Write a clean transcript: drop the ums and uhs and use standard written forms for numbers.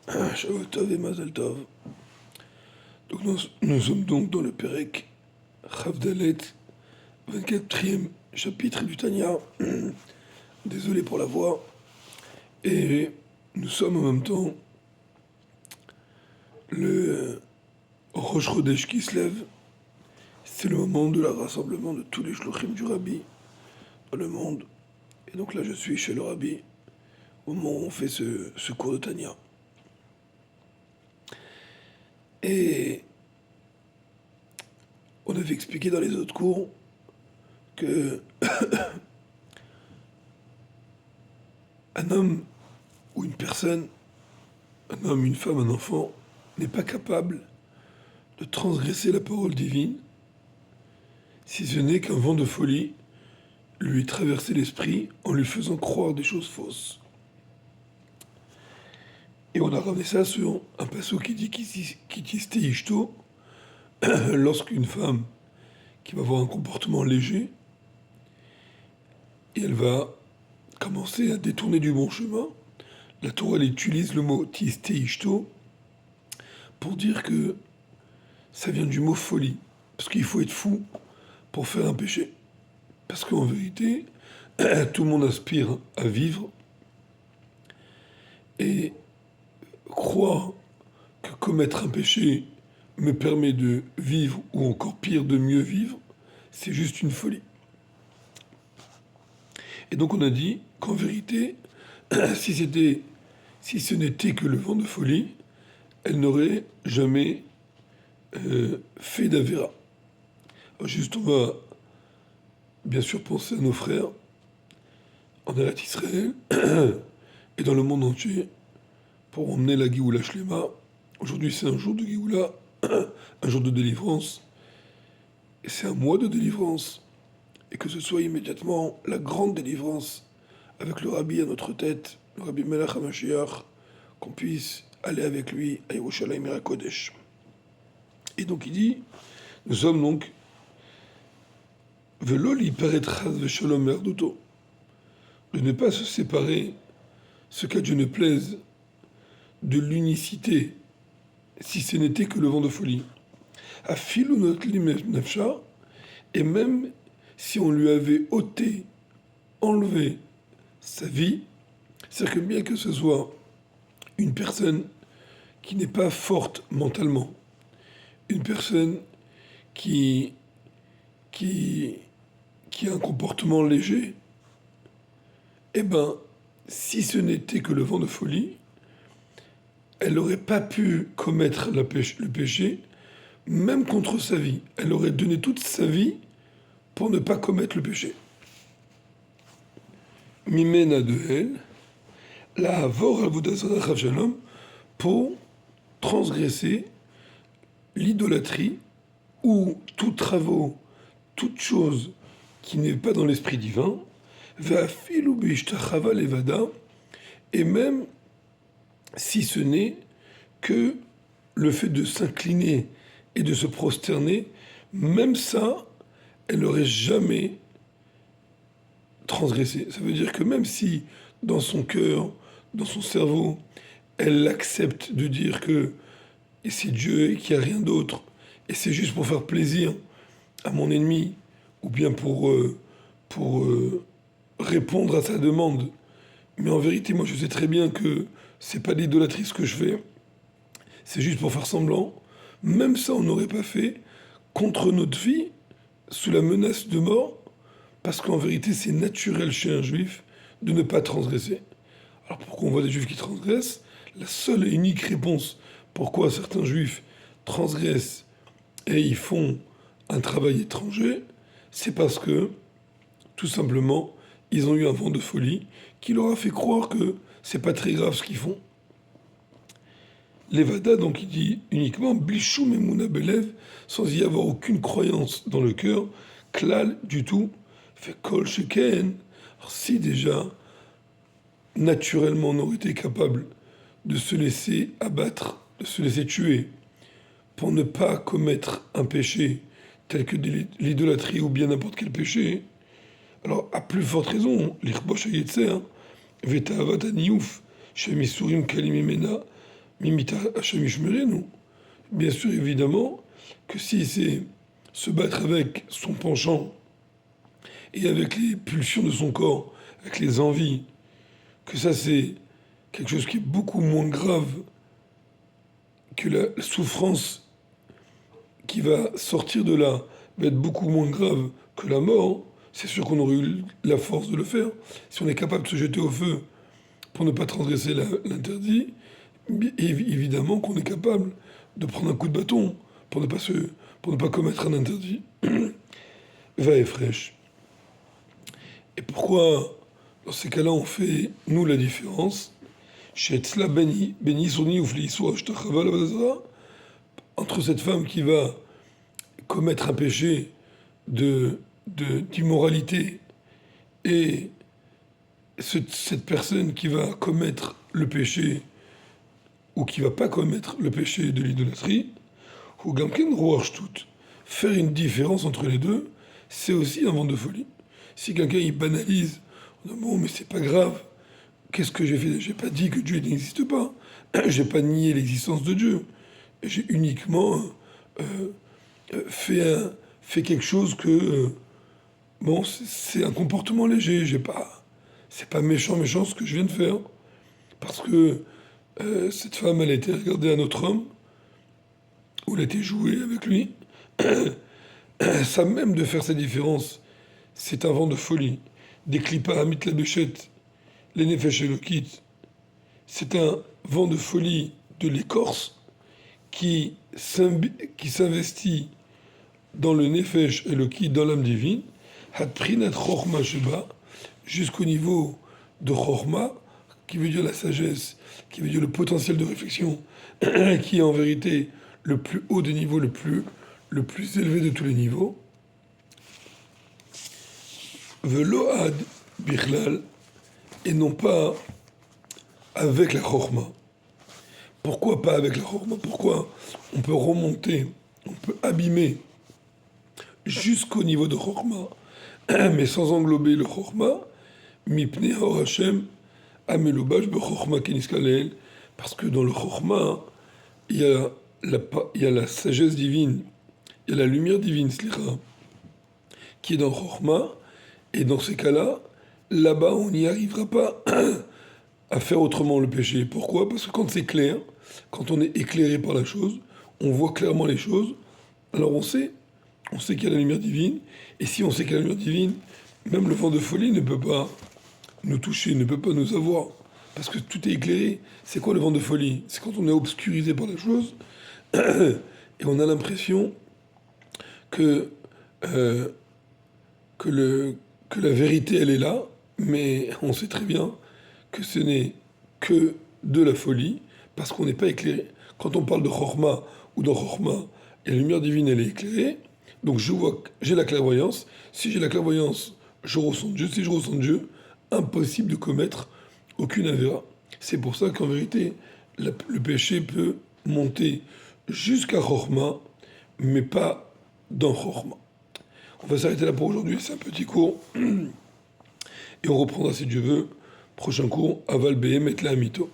Shavuot Tov et Mazel Tov. Donc nous sommes donc dans le Pérec Chavdalet, 24e chapitre du Tanya. Désolé pour la voix. Et nous sommes en même temps le Rosh Chodesh qui se lève. C'est le moment de la rassemblement de tous les shluchim du Rabbi dans le monde. Et donc là je suis chez le Rabbi au moment où on fait ce cours de Tanya. Et on avait expliqué dans les autres cours que un homme ou une personne, un homme, une femme, un enfant, n'est pas capable de transgresser la parole divine si ce n'est qu'un vent de folie lui traversait l'esprit en lui faisant croire des choses fausses. Et on a ramené ça sur un passage qui dit Kitiste Ishto, lorsqu'une femme qui va avoir un comportement léger, et elle va commencer à détourner du bon chemin. La Torah elle utilise le mot Tiste Ishto pour dire que ça vient du mot folie, parce qu'il faut être fou pour faire un péché. Parce qu'en vérité, tout le monde aspire à vivre, et croire que commettre un péché me permet de vivre, ou encore pire, de mieux vivre, c'est juste une folie. Et donc on a dit qu'en vérité, si ce n'était que le vent de folie, elle n'aurait jamais fait d'Avera. Juste, on va bien sûr penser à nos frères en Eretz Israël et dans le monde entier pour emmener la Géoula Shlema. Aujourd'hui, c'est un jour de Géoula, un jour de délivrance, et c'est un mois de délivrance, et que ce soit immédiatement la grande délivrance avec le Rabbi à notre tête, le Rabbi Melech HaMashiach, qu'on puisse aller avec lui à Yerushalayim et à Kodesh. Et donc il dit, nous sommes donc Velo li paraîtra veshalom merduto, de ne pas se séparer, ce qu'à Dieu ne plaise, de l'unicité, si ce n'était que le vent de folie. Afilu notli nefsha, et même si on lui avait ôté, enlevé sa vie, c'est-à-dire que bien que ce soit une personne qui n'est pas forte mentalement, une personne qui a un comportement léger, eh ben, si ce n'était que le vent de folie, elle n'aurait pas pu commettre le péché, même contre sa vie. Elle aurait donné toute sa vie pour ne pas commettre le péché. Mimena de elle, la avor avodah shalom, pour transgresser l'idolâtrie ou tout travaux, toute chose qui n'est pas dans l'esprit divin, ve'afilu be'ishtachava levada, et même si ce n'est que le fait de s'incliner et de se prosterner, même ça, elle n'aurait jamais transgressé. Ça veut dire que même si dans son cœur, dans son cerveau, elle accepte de dire que et c'est Dieu et qu'il n'y a rien d'autre, et c'est juste pour faire plaisir à mon ennemi, ou bien pour répondre à sa demande. Mais en vérité, moi je sais très bien que c'est pas l'idolâtrie ce que je fais, c'est juste pour faire semblant. Même ça, on n'aurait pas fait contre notre vie, sous la menace de mort, parce qu'en vérité, c'est naturel chez un juif de ne pas transgresser. Alors pourquoi on voit des juifs qui transgressent? La seule et unique réponse pourquoi certains juifs transgressent et ils font un travail étranger, c'est parce que, tout simplement, ils ont eu un vent de folie qui leur a fait croire que c'est pas très grave ce qu'ils font. Levada, donc il dit uniquement Blishum et Mouna Belev, sans y avoir aucune croyance dans le cœur, klal du tout, fait kol sheken. Alors si déjà, naturellement, on aurait été capable de se laisser abattre, de se laisser tuer, pour ne pas commettre un péché tel que l'idolâtrie ou bien n'importe quel péché, alors à plus forte raison, l'Ichbosh Yetzer, Vetahavat Aniouf, Shemisurim Kalimimena, Mimita Hachem Ishmerenu. Bien sûr, évidemment, que si c'est se battre avec son penchant et avec les pulsions de son corps, avec les envies, que ça c'est quelque chose qui est beaucoup moins grave que la souffrance qui va sortir de là, va être beaucoup moins grave que la mort, c'est sûr qu'on aurait eu la force de le faire. Si on est capable de se jeter au feu pour ne pas transgresser l'interdit, évidemment qu'on est capable de prendre un coup de bâton pour ne pas commettre un interdit. Va et fraîche. Et pourquoi, dans ces cas-là, on fait, nous, la différence entre cette femme qui va commettre un péché d'immoralité et cette personne qui va commettre le péché ou qui va pas commettre le péché de l'idolâtrie, ou gamken rouarche tout. Faire une différence entre les deux, c'est aussi un vent de folie. Si quelqu'un il banalise, on dit, bon mais c'est pas grave, qu'est-ce que j'ai fait? J'ai pas dit que Dieu n'existe pas, j'ai pas nié l'existence de Dieu, j'ai uniquement fait quelque chose que bon c'est un comportement léger, c'est pas méchant ce que je viens de faire, parce que cette femme elle a été regardée un autre homme, ou elle a été jouée avec lui. Ça même de faire ces différences, c'est un vent de folie. Des clipas à la béchette, les nefesh et le kit, c'est un vent de folie de l'écorce qui s'investit dans le nefesh et le kit, dans l'âme divine, hatprinat chorma sheba, jusqu'au niveau de chorma, qui veut dire la sagesse, qui veut dire le potentiel de réflexion, qui est en vérité le plus haut des niveaux, le plus élevé de tous les niveaux. Velo ad bichlal, et non pas avec la chorma. Pourquoi pas avec la chorma? Pourquoi on peut remonter, on peut abîmer jusqu'au niveau de chorma, mais sans englober le chorma, mipne hor Hashem amelobash be chorma keniskalel, parce que dans le chorma, il y a la sagesse divine, il y a la lumière divine, qui est dans chorma, et dans ces cas-là, là-bas, on n'y arrivera pas à faire autrement le péché. Pourquoi? Parce que quand c'est clair, quand on est éclairé par la chose, on voit clairement les choses, alors on sait qu'il y a la lumière divine, et si on sait qu'il y a la lumière divine, même le vent de folie ne peut pas nous toucher, ne peut pas nous avoir, parce que tout est éclairé. C'est quoi le vent de folie? C'est quand on est obscurisé par la chose, et on a l'impression que la vérité, elle est là, mais on sait très bien que ce n'est que de la folie, parce qu'on n'est pas éclairé. Quand on parle de Chorma, ou dans Chorma, et la lumière divine, elle est éclairée, donc je vois, j'ai la clairvoyance. Si j'ai la clairvoyance, je ressens Dieu. Si je ressens Dieu, impossible de commettre aucune avéra. C'est pour ça qu'en vérité, le péché peut monter jusqu'à Chorma, mais pas dans Chorma. On va s'arrêter là pour aujourd'hui, c'est un petit cours. Et on reprendra, si Dieu veut, prochain cours, Aval Behem et la Amito.